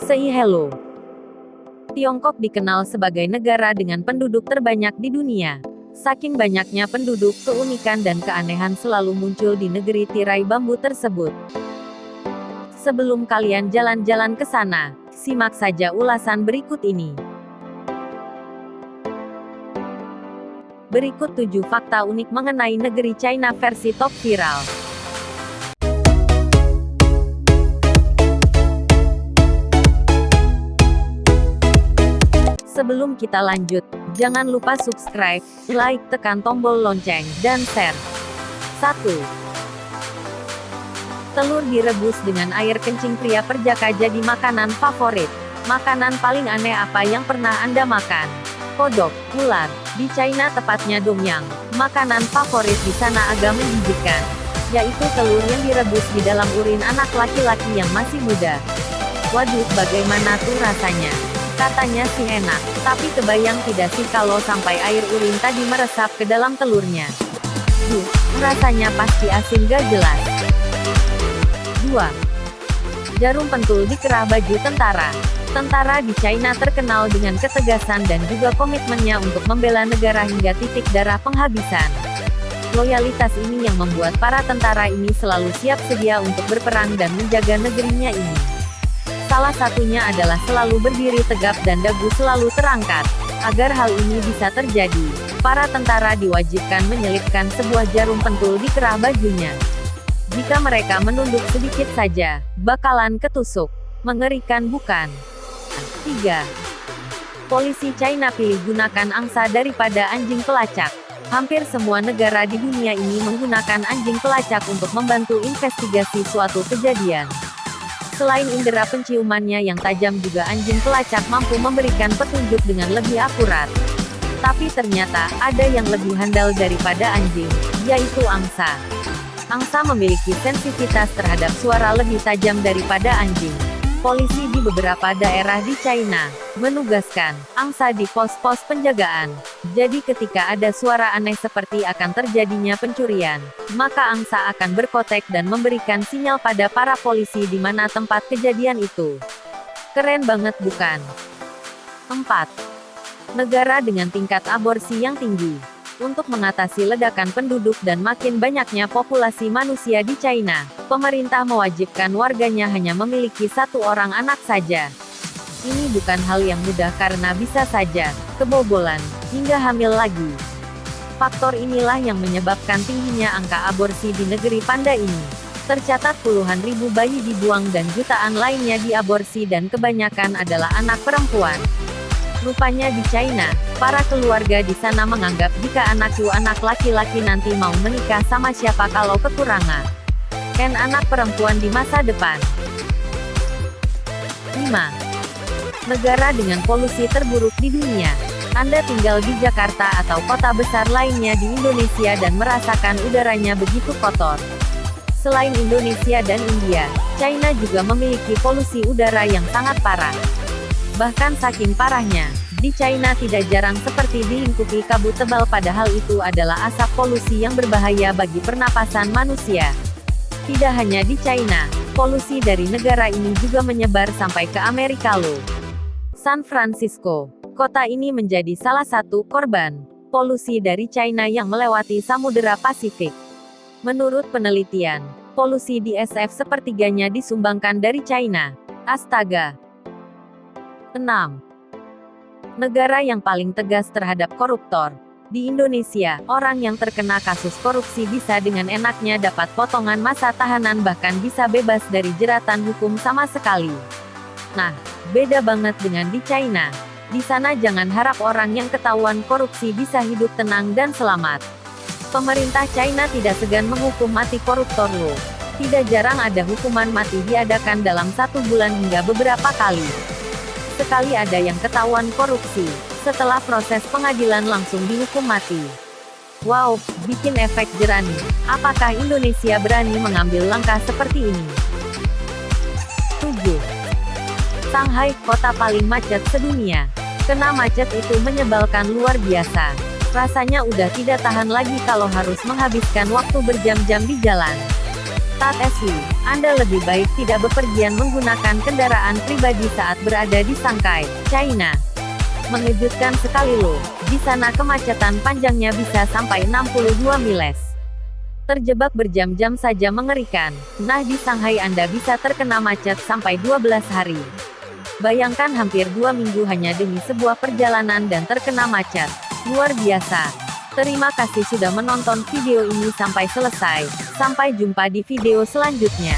Say hello. Tiongkok dikenal sebagai negara dengan penduduk terbanyak di dunia. Saking banyaknya penduduk, keunikan dan keanehan selalu muncul di negeri tirai bambu tersebut. Sebelum kalian jalan-jalan ke sana, simak saja ulasan berikut ini. Berikut 7 fakta unik mengenai negeri China versi top viral. Sebelum kita lanjut, jangan lupa subscribe, like, tekan tombol lonceng, dan share. 1. Telur direbus dengan air kencing pria perjaka jadi makanan favorit. Makanan paling aneh apa yang pernah Anda makan? Kodok, ular. Di China tepatnya domyang. Makanan favorit di sana agak menjijikkan, yaitu telur yang direbus di dalam urin anak laki-laki yang masih muda. Waduh, bagaimana tuh rasanya? Katanya sih enak, tapi kebayang tidak sih kalau sampai air urin tadi meresap ke dalam telurnya? Rasanya pasti asin gak jelas. 2. Jarum pentul di kerah baju tentara. Tentara di China terkenal dengan ketegasan dan juga komitmennya untuk membela negara hingga titik darah penghabisan. Loyalitas ini yang membuat para tentara ini selalu siap sedia untuk berperang dan menjaga negerinya ini. Salah satunya adalah selalu berdiri tegap dan dagu selalu terangkat. Agar hal ini bisa terjadi, para tentara diwajibkan menyelipkan sebuah jarum pentul di kerah bajunya. Jika mereka menunduk sedikit saja, bakalan ketusuk. Mengerikan bukan? 3. Polisi China pilih gunakan angsa daripada anjing pelacak. Hampir semua negara di dunia ini menggunakan anjing pelacak untuk membantu investigasi suatu kejadian. Selain indera penciumannya yang tajam, juga anjing pelacak mampu memberikan petunjuk dengan lebih akurat. Tapi ternyata, ada yang lebih handal daripada anjing, yaitu angsa. Angsa memiliki sensitivitas terhadap suara lebih tajam daripada anjing. Polisi di beberapa daerah di China menugaskan angsa di pos-pos penjagaan. Jadi ketika ada suara aneh seperti akan terjadinya pencurian, maka angsa akan berkotek dan memberikan sinyal pada para polisi di mana tempat kejadian itu. Keren banget bukan? 4. Negara dengan tingkat aborsi yang tinggi. Untuk mengatasi ledakan penduduk dan makin banyaknya populasi manusia di China, pemerintah mewajibkan warganya hanya memiliki 1 orang anak saja. Ini bukan hal yang mudah karena bisa saja kebobolan hingga hamil lagi. Faktor inilah yang menyebabkan tingginya angka aborsi di negeri panda ini. Tercatat puluhan ribu bayi dibuang dan jutaan lainnya diaborsi dan kebanyakan adalah anak perempuan. Rupanya di China, para keluarga di sana menganggap jika anak laki-laki nanti mau menikah sama siapa kalau kekurangan anak perempuan di masa depan. 5. Negara dengan polusi terburuk di dunia. Anda tinggal di Jakarta atau kota besar lainnya di Indonesia dan merasakan udaranya begitu kotor. Selain Indonesia dan India, China juga memiliki polusi udara yang sangat parah. Bahkan saking parahnya, di China tidak jarang seperti dilingkupi kabut tebal, padahal itu adalah asap polusi yang berbahaya bagi pernapasan manusia. Tidak hanya di China, polusi dari negara ini juga menyebar sampai ke Amerika loh. San Francisco, kota ini menjadi salah satu korban polusi dari China yang melewati Samudera Pasifik. Menurut penelitian, polusi di SF sepertiganya disumbangkan dari China. Astaga. 6. Negara yang paling tegas terhadap koruptor. Di Indonesia, orang yang terkena kasus korupsi bisa dengan enaknya dapat potongan masa tahanan, bahkan bisa bebas dari jeratan hukum sama sekali. Nah, beda banget dengan di China. Di sana jangan harap orang yang ketahuan korupsi bisa hidup tenang dan selamat. Pemerintah China tidak segan menghukum mati koruptor loh. Tidak jarang ada hukuman mati diadakan dalam 1 bulan hingga beberapa kali. Sekali ada yang ketahuan korupsi, setelah proses pengadilan langsung dihukum mati. Wow, bikin efek jernih. Apakah Indonesia berani mengambil langkah seperti ini? 7. Shanghai, kota paling macet sedunia. Kena macet itu menyebalkan luar biasa. Rasanya udah tidak tahan lagi kalau harus menghabiskan waktu berjam-jam di jalan. Tat Esli, Anda lebih baik tidak bepergian menggunakan kendaraan pribadi saat berada di Shanghai, China. Mengejutkan sekali loh, di sana kemacetan panjangnya bisa sampai 62 miles. Terjebak berjam-jam saja mengerikan. Nah di Shanghai Anda bisa terkena macet sampai 12 hari. Bayangkan hampir 2 minggu hanya demi sebuah perjalanan dan terkena macet. Luar biasa. Terima kasih sudah menonton video ini sampai selesai. Sampai jumpa di video selanjutnya.